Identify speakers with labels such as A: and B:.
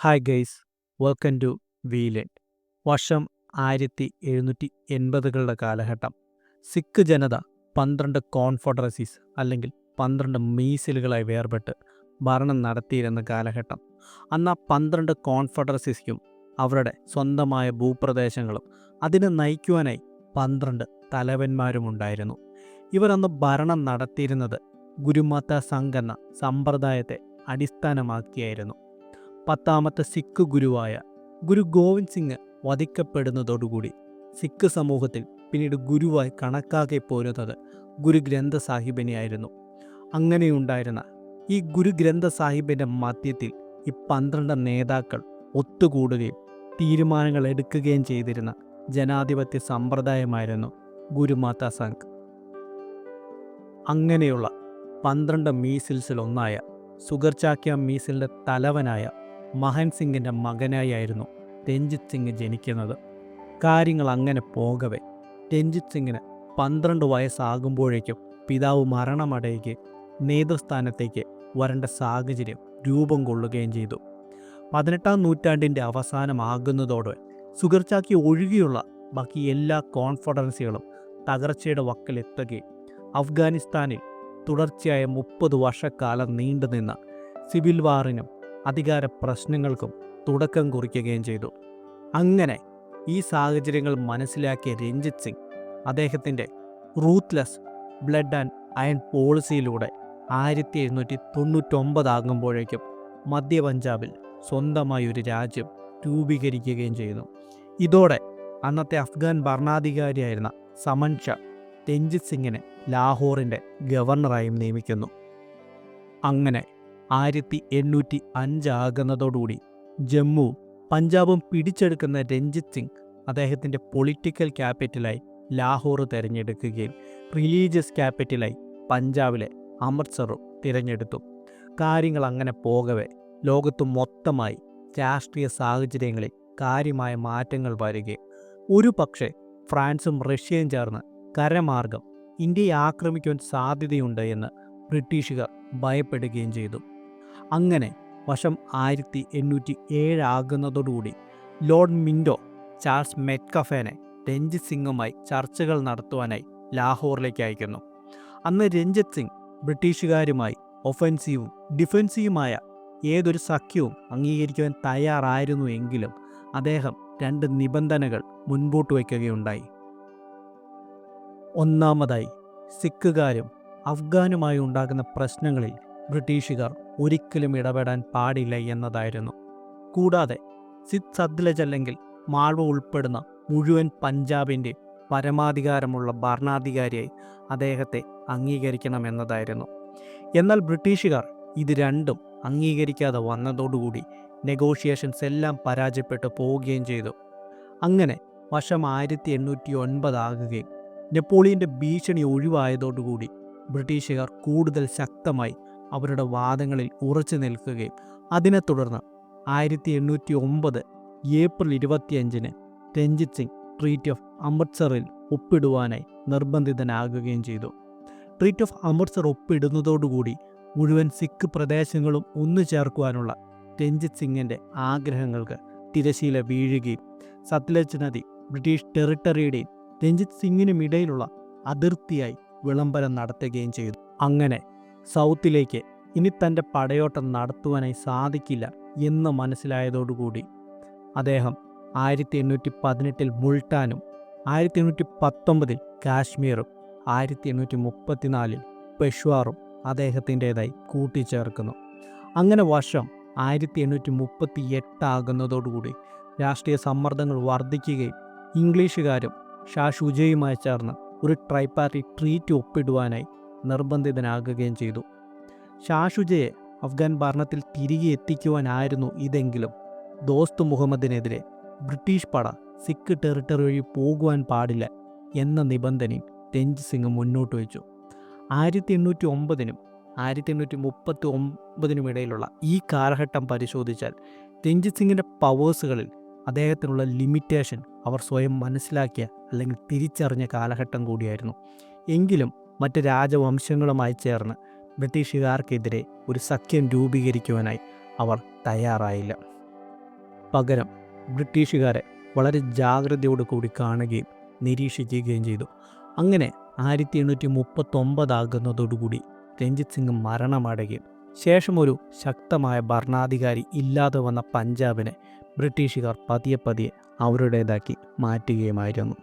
A: Hi guys, welcome to വീലെറ്റ്. വർഷം 1780കളുടെ കാലഘട്ടം. സിഖ് ജനത 12 കോൺഫെഡറസീസ് അല്ലെങ്കിൽ 12 മീസിലുകളായി വേർപെട്ട് ഭരണം നടത്തിയിരുന്ന കാലഘട്ടം. അന്ന് ആ 12 കോൺഫെഡറസീസിനും അവരുടെ സ്വന്തമായ ഭൂപ്രദേശങ്ങളും അതിനെ നയിക്കുവാനായി 12 തലവന്മാരുമുണ്ടായിരുന്നു. ഇവരന്ന് ഭരണം നടത്തിയിരുന്നത് ഗുരുമാതാ സംഘ് എന്ന സമ്പ്രദായത്തെ അടിസ്ഥാനമാക്കിയായിരുന്നു. 10ാമത്തെ സിഖ് ഗുരുവായ ഗുരു ഗോവിന്ദ് സിംഗ് വധിക്കപ്പെടുന്നതോടുകൂടി സിഖ് സമൂഹത്തിൽ പിന്നീട് ഗുരുവായി കണക്കാക്കി പോരുന്നത് ഗുരു ഗ്രന്ഥ സാഹിബിനെയായിരുന്നു. അങ്ങനെയുണ്ടായിരുന്ന ഈ ഗുരു ഗ്രന്ഥ സാഹിബിൻ്റെ മധ്യത്തിൽ ഈ 12 നേതാക്കൾ ഒത്തുകൂടുകയും തീരുമാനങ്ങൾ എടുക്കുകയും ചെയ്തിരുന്ന ജനാധിപത്യ സമ്പ്രദായമായിരുന്നു ഗുരുമാതാ സംഘ്. അങ്ങനെയുള്ള 12 മീസിൽസിലൊന്നായ സുഗർചാക്യ മീസിലിൻ്റെ തലവനായ മഹൻ സിംഗിൻ്റെ മകനായിരുന്നു രഞ്ജിത് സിംഗ് ജനിക്കുന്നത്. കാര്യങ്ങൾ അങ്ങനെ പോകവേ രഞ്ജിത് സിംഗിന് 12 വയസ്സാകുമ്പോഴേക്കും പിതാവ് മരണമടയുകയും നേതൃസ്ഥാനത്തേക്ക് വരേണ്ട സാഹചര്യം രൂപം കൊള്ളുകയും ചെയ്തു. 18ാം നൂറ്റാണ്ടിൻ്റെ അവസാനമാകുന്നതോടെ സുഗർചാക്യ ഒഴികെയുള്ള ബാക്കി എല്ലാ കോൺഫെഡറൻസികളും തകർച്ചയുടെ വക്കിലെത്തുകയും അഫ്ഗാനിസ്ഥാനിൽ തുടർച്ചയായ 30 വർഷക്കാലം നീണ്ടുനിന്ന സിവിൽ വാറിനും അധികാര പ്രശ്നങ്ങൾക്കും തുടക്കം കുറിക്കുകയും ചെയ്തു. അങ്ങനെ ഈ സാഹചര്യങ്ങൾ മനസ്സിലാക്കിയ രഞ്ജിത് സിംഗ് അദ്ദേഹത്തിൻ്റെ റൂത്ത്ലെസ് ബ്ലഡ് ആൻഡ് അയൺ പോളിസിയിലൂടെ 1799 ആകുമ്പോഴേക്കും മധ്യ പഞ്ചാബിൽ സ്വന്തമായി ഒരു രാജ്യം രൂപീകരിക്കുകയും ചെയ്യുന്നു. ഇതോടെ അന്നത്തെ അഫ്ഗാൻ ഭരണാധികാരിയായിരുന്ന സമൻ ഷാ രഞ്ജിത് സിംഗിനെ ലാഹോറിൻ്റെ ഗവർണറായും നിയമിക്കുന്നു. അങ്ങനെ 1805 ആകുന്നതോടുകൂടി ജമ്മു പഞ്ചാബും പിടിച്ചെടുക്കുന്ന രഞ്ജിത് സിംഗ് അദ്ദേഹത്തിൻ്റെ പൊളിറ്റിക്കൽ ക്യാപിറ്റലായി ലാഹോർ തിരഞ്ഞെടുക്കുകയും റിലീജിയസ് ക്യാപിറ്റലായി പഞ്ചാബിലെ അമൃത്സറും തിരഞ്ഞെടുത്തു. കാര്യങ്ങൾ അങ്ങനെ പോകവേ ലോകത്ത് മൊത്തമായി രാഷ്ട്രീയ സാഹചര്യങ്ങളിൽ കാര്യമായ മാറ്റങ്ങൾ വരികയും ഒരു പക്ഷേ ഫ്രാൻസും റഷ്യയും ചേർന്ന് കരമാർഗം ഇന്ത്യയെ ആക്രമിക്കുവാൻ സാധ്യതയുണ്ട് എന്ന് ബ്രിട്ടീഷുകാർ ഭയപ്പെടുകയും ചെയ്തു. അങ്ങനെ വർഷം 1807 ആകുന്നതോടുകൂടി ലോർഡ് മിൻറ്റോ ചാൾസ് മെറ്റ്കഫേനെ രഞ്ജിത് സിംഗുമായി ചർച്ചകൾ നടത്തുവാനായി ലാഹോറിലേക്ക് അയക്കുന്നു. അന്ന് രഞ്ജിത് സിംഗ് ബ്രിട്ടീഷുകാരുമായി ഒഫൻസീവും ഡിഫൻസീവുമായ ഏതൊരു സഖ്യവും അംഗീകരിക്കുവാൻ തയ്യാറായിരുന്നു എങ്കിലും അദ്ദേഹം 2 നിബന്ധനകൾ മുൻപോട്ട് വയ്ക്കുകയുണ്ടായി. ഒന്നാമതായി, സിഖുകാരും അഫ്ഗാനുമായി ഉണ്ടാകുന്ന പ്രശ്നങ്ങളിൽ ബ്രിട്ടീഷുകാർ ഒരിക്കലും ഇടപെടാൻ പാടില്ല എന്നതായിരുന്നു. കൂടാതെ സിദ് സത്ലജ് അല്ലെങ്കിൽ മാൾവ ഉൾപ്പെടുന്ന മുഴുവൻ പഞ്ചാബിൻ്റെ പരമാധികാരമുള്ള ഭരണാധികാരിയായി അദ്ദേഹത്തെ അംഗീകരിക്കണമെന്നതായിരുന്നു. എന്നാൽ ബ്രിട്ടീഷുകാർ ഇത് രണ്ടും അംഗീകരിക്കാതെ വന്നതോടുകൂടി നെഗോഷിയേഷൻസ് എല്ലാം പരാജയപ്പെട്ടു പോവുകയും ചെയ്തു. അങ്ങനെ വർഷം 1809 ആകുകയും നെപ്പോളിയൻ്റെ ഭീഷണി ഒഴിവായതോടുകൂടി ബ്രിട്ടീഷുകാർ കൂടുതൽ ശക്തമായി അവരുടെ വാദങ്ങളിൽ ഉറച്ചു നിൽക്കുകയും അതിനെ തുടർന്ന് 1809 April 25 Ranjit Singh treaty of അമൃത്സറിൽ ഒപ്പിടുവാനായി നിർബന്ധിതനാകുകയും ചെയ്തു. ട്രീറ്റി ഓഫ് അമൃത്സർ ഒപ്പിടുന്നതോടുകൂടി മുഴുവൻ സിഖ് പ്രദേശങ്ങളും ഒന്നു ചേർക്കുവാനുള്ള രഞ്ജിത് സിംഗിൻ്റെ ആഗ്രഹങ്ങൾക്ക് തിരശീല വീഴുകയും സത്ലജ് നദി ബ്രിട്ടീഷ് ടെറിട്ടറിയുടെയും രഞ്ജിത് സിംഗിനും ഇടയിലുള്ള അതിർത്തിയായി വിളംബരം നടത്തുകയും ചെയ്തു. അങ്ങനെ സൗത്തിലേക്ക് ഇനി തൻ്റെ പടയോട്ടം നടത്തുവാനായി സാധിക്കില്ല എന്ന് മനസ്സിലായതോടുകൂടി അദ്ദേഹം 1818 മുൾട്ടാനും 1819 കാശ്മീറും 1834 പെഷ്വാറും അദ്ദേഹത്തിൻ്റെതായി കൂട്ടിച്ചേർക്കുന്നു. അങ്ങനെ വർഷം 1838 ആകുന്നതോടുകൂടി രാഷ്ട്രീയ സമ്മർദ്ദങ്ങൾ വർദ്ധിക്കുകയും ഇംഗ്ലീഷുകാരും ഷാ ഷുജയുമായി ചേർന്ന് ഒരു ട്രൈപാർട്ടി ട്രീറ്റി ഒപ്പിടുവാനായി നിർബന്ധിതനാകുകയും ചെയ്തു. ഷാ ഷുജയെ അഫ്ഗാൻ ഭരണത്തിൽ തിരികെ എത്തിക്കുവാനായിരുന്നു ഇതെങ്കിലും ദോസ്ത് മുഹമ്മദിനെതിരെ ബ്രിട്ടീഷ് പട സിഖ് ടെറിട്ടറി വഴി പോകുവാൻ പാടില്ല എന്ന നിബന്ധനയും രഞ്ജിത് സിംഗ് മുന്നോട്ട് വെച്ചു. 1809 1839 ഇടയിലുള്ള ഈ കാലഘട്ടം പരിശോധിച്ചാൽ രഞ്ജിത് സിംഗിൻ്റെ പവേഴ്സുകളിൽ അദ്ദേഹത്തിനുള്ള ലിമിറ്റേഷൻ അവർ സ്വയം മനസ്സിലാക്കിയ അല്ലെങ്കിൽ തിരിച്ചറിഞ്ഞ കാലഘട്ടം കൂടിയായിരുന്നു. എങ്കിലും മറ്റ് രാജവംശങ്ങളുമായി ചേർന്ന് ബ്രിട്ടീഷുകാർക്കെതിരെ ഒരു സഖ്യം രൂപീകരിക്കുവാനായി അവർ തയ്യാറായില്ല. പകരം ബ്രിട്ടീഷുകാരെ വളരെ ജാഗ്രതയോട് കൂടി കാണുകയും നിരീക്ഷിക്കുകയും ചെയ്തു. അങ്ങനെ 1839 ആകുന്നതോടുകൂടി രഞ്ജിത് സിംഗ് മരണമടയുകയും ശേഷം ഒരു ശക്തമായ ഭരണാധികാരി ഇല്ലാതെ വന്ന പഞ്ചാബിനെ ബ്രിട്ടീഷുകാർ പതിയെ പതിയെ അവരുടേതാക്കി മാറ്റുകയുമായിരുന്നു.